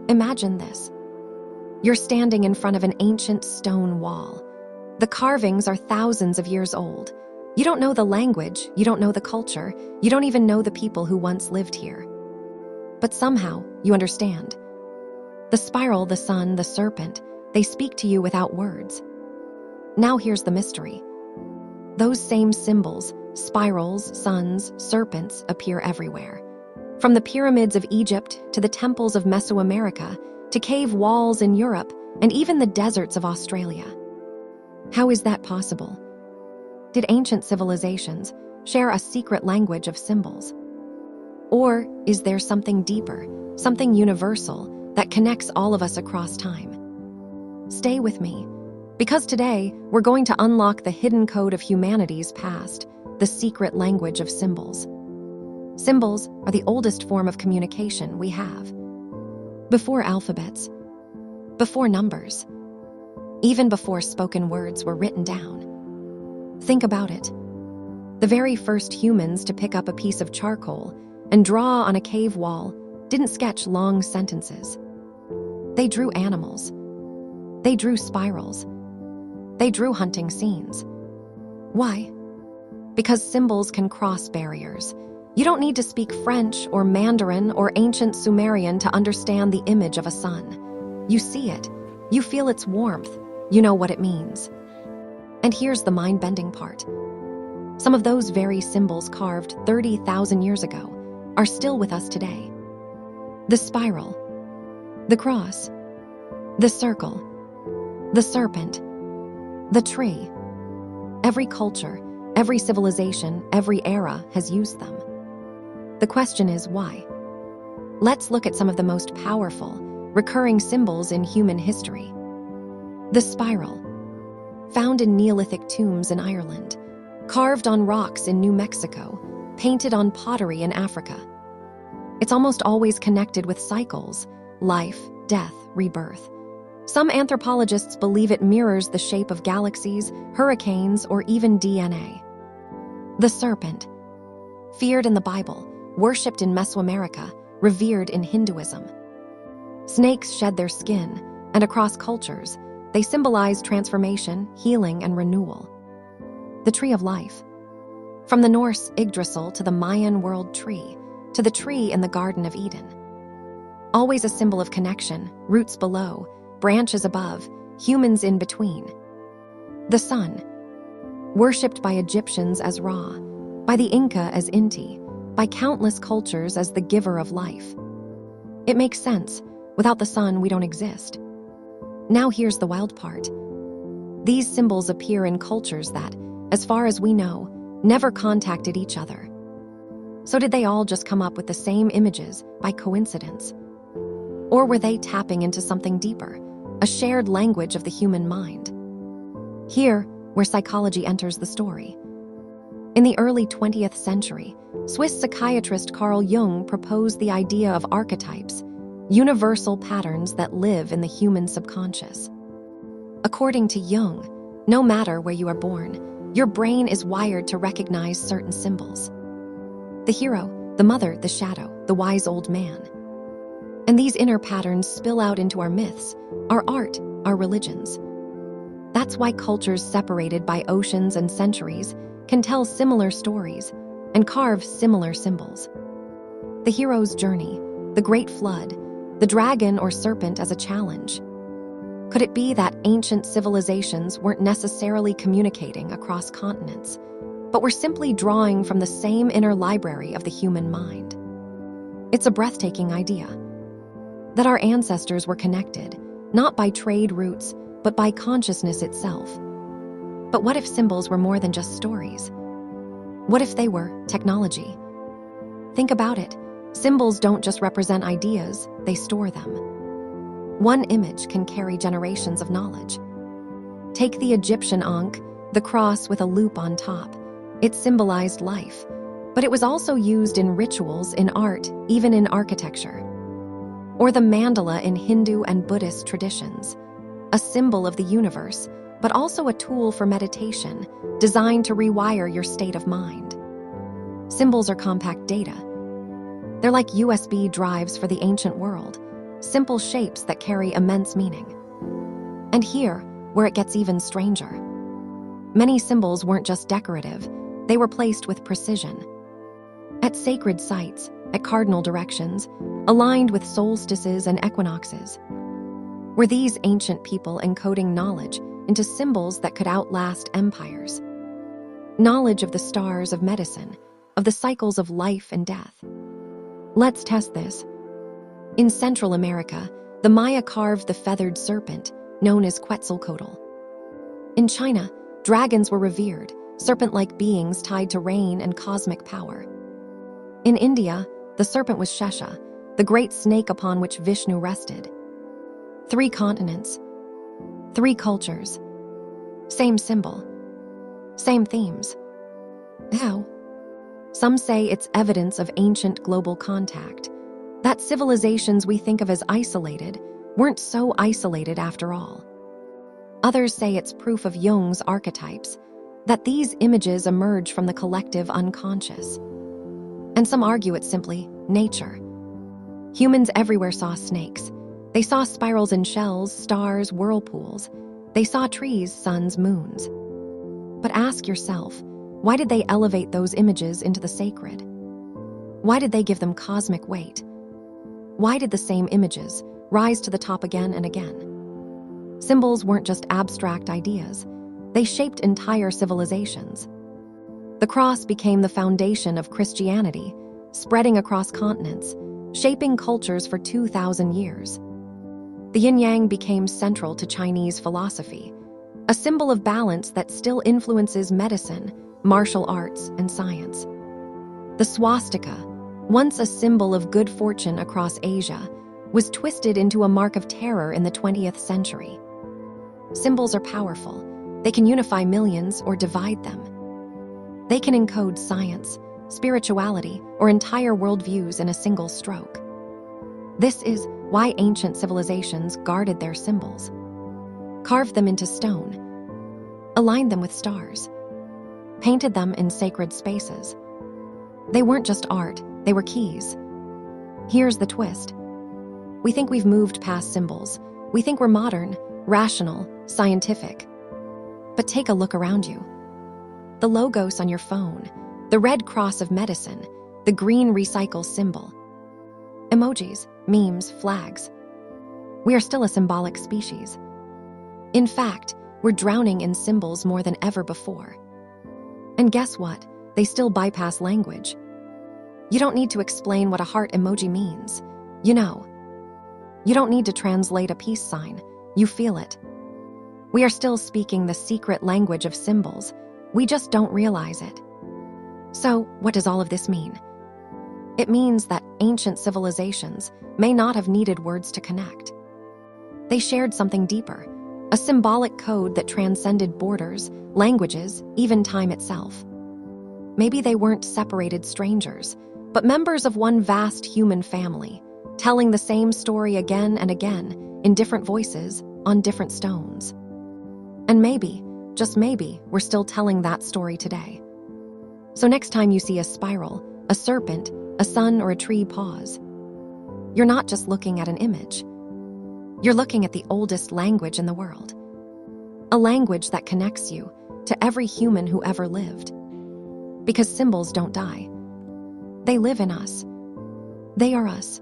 Imagine this. You're standing in front of an ancient stone wall. The carvings are thousands of years old. You don't know the language, you don't know the culture, you don't even know the people who once lived here. But somehow, you understand. The spiral, the sun, the serpent, they speak to you without words. Now here's the mystery. Those same symbols, spirals, suns, serpents, appear everywhere. From the pyramids of Egypt to the temples of Mesoamerica, to cave walls in Europe, and even the deserts of Australia. How is that possible? Did ancient civilizations share a secret language of symbols? Or is there something deeper, something universal, that connects all of us across time? Stay with me, because today we're going to unlock the hidden code of humanity's past, the secret language of symbols. Symbols are the oldest form of communication we have. Before alphabets, before numbers, even before spoken words were written down. Think about it. The very first humans to pick up a piece of charcoal and draw on a cave wall didn't sketch long sentences. They drew animals. They drew spirals. They drew hunting scenes. Why? Because symbols can cross barriers. You don't need to speak French or Mandarin or ancient Sumerian to understand the image of a sun. You see it. You feel its warmth. You know what it means. And here's the mind-bending part. Some of those very symbols carved 30,000 years ago are still with us today. The spiral, the cross, the circle, the serpent, the tree. Every culture, every civilization, every era has used them. The question is why? Let's look at some of the most powerful, recurring symbols in human history. The spiral, found in Neolithic tombs in Ireland, carved on rocks in New Mexico, painted on pottery in Africa. It's almost always connected with cycles, life, death, rebirth. Some anthropologists believe it mirrors the shape of galaxies, hurricanes, or even DNA. The serpent, feared in the Bible, worshipped in Mesoamerica, revered in Hinduism. Snakes shed their skin, and across cultures, they symbolize transformation, healing, and renewal. The tree of life. From the Norse Yggdrasil to the Mayan world tree, to the tree in the Garden of Eden. Always a symbol of connection, roots below, branches above, humans in between. The sun, worshipped by Egyptians as Ra, by the Inca as Inti, by countless cultures as the giver of life. It makes sense. Without the sun, we don't exist. Now here's the wild part. These symbols appear in cultures that, as far as we know, never contacted each other. So did they all just come up with the same images by coincidence? Or were they tapping into something deeper, a shared language of the human mind? Here, where psychology enters the story. In the early 20th century, Swiss psychiatrist Carl Jung proposed the idea of archetypes, universal patterns that live in the human subconscious. According to Jung, no matter where you are born, your brain is wired to recognize certain symbols. The hero, the mother, the shadow, the wise old man. And these inner patterns spill out into our myths, our art, our religions. That's why cultures separated by oceans and centuries can tell similar stories and carve similar symbols. The hero's journey, the great flood, the dragon or serpent as a challenge. Could it be that ancient civilizations weren't necessarily communicating across continents, but were simply drawing from the same inner library of the human mind? It's a breathtaking idea, that our ancestors were connected, not by trade routes, but by consciousness itself. But what if symbols were more than just stories? What if they were technology? Think about it. Symbols don't just represent ideas, they store them. One image can carry generations of knowledge. Take the Egyptian Ankh, the cross with a loop on top. It symbolized life, but it was also used in rituals, in art, even in architecture. Or the mandala in Hindu and Buddhist traditions, a symbol of the universe, but also a tool for meditation, designed to rewire your state of mind. Symbols are compact data. They're like USB drives for the ancient world, simple shapes that carry immense meaning. And here, where it gets even stranger. Many symbols weren't just decorative, they were placed with precision. At sacred sites, at cardinal directions, aligned with solstices and equinoxes. Were these ancient people encoding knowledge into symbols that could outlast empires? Knowledge of the stars of medicine, of the cycles of life and death. Let's test this. In Central America, the Maya carved the feathered serpent, known as Quetzalcoatl. In China, dragons were revered, serpent-like beings tied to rain and cosmic power. In India, the serpent was Shesha, the great snake upon which Vishnu rested. 3 continents, 3 cultures, same symbol, same themes. How? Some say it's evidence of ancient global contact, that civilizations we think of as isolated weren't so isolated after all. Others say it's proof of Jung's archetypes, that these images emerge from the collective unconscious. And some argue it's simply nature. Humans everywhere saw snakes. They saw spirals in shells, stars, whirlpools. They saw trees, suns, moons. But ask yourself, why did they elevate those images into the sacred? Why did they give them cosmic weight? Why did the same images rise to the top again and again? Symbols weren't just abstract ideas. They shaped entire civilizations. The cross became the foundation of Christianity, spreading across continents, shaping cultures for 2,000 years. The yin-yang became central to Chinese philosophy, a symbol of balance that still influences medicine, martial arts, and science. The swastika, once a symbol of good fortune across Asia, was twisted into a mark of terror in the 20th century. Symbols are powerful. They can unify millions or divide them. They can encode science, spirituality, or entire worldviews in a single stroke. This is why ancient civilizations guarded their symbols, carved them into stone, aligned them with stars, painted them in sacred spaces. They weren't just art, they were keys. Here's the twist. We think we've moved past symbols. We think we're modern, rational, scientific. But take a look around you. The logos on your phone, the red cross of medicine, the green recycle symbol. Emojis, memes, flags. We are still a symbolic species. In fact, we're drowning in symbols more than ever before. And guess what? They still bypass language. You don't need to explain what a heart emoji means. You know. You don't need to translate a peace sign. You feel it. We are still speaking the secret language of symbols. We just don't realize it. So, what does all of this mean? It means that ancient civilizations may not have needed words to connect. They shared something deeper, a symbolic code that transcended borders, languages, even time itself. Maybe they weren't separated strangers, but members of one vast human family, telling the same story again and again, in different voices, on different stones. And maybe, just maybe, we're still telling that story today. So next time you see a spiral, a serpent, a sun, or a tree, pause. You're not just looking at an image. You're looking at the oldest language in the world. A language that connects you to every human who ever lived. Because symbols don't die. They live in us. They are us.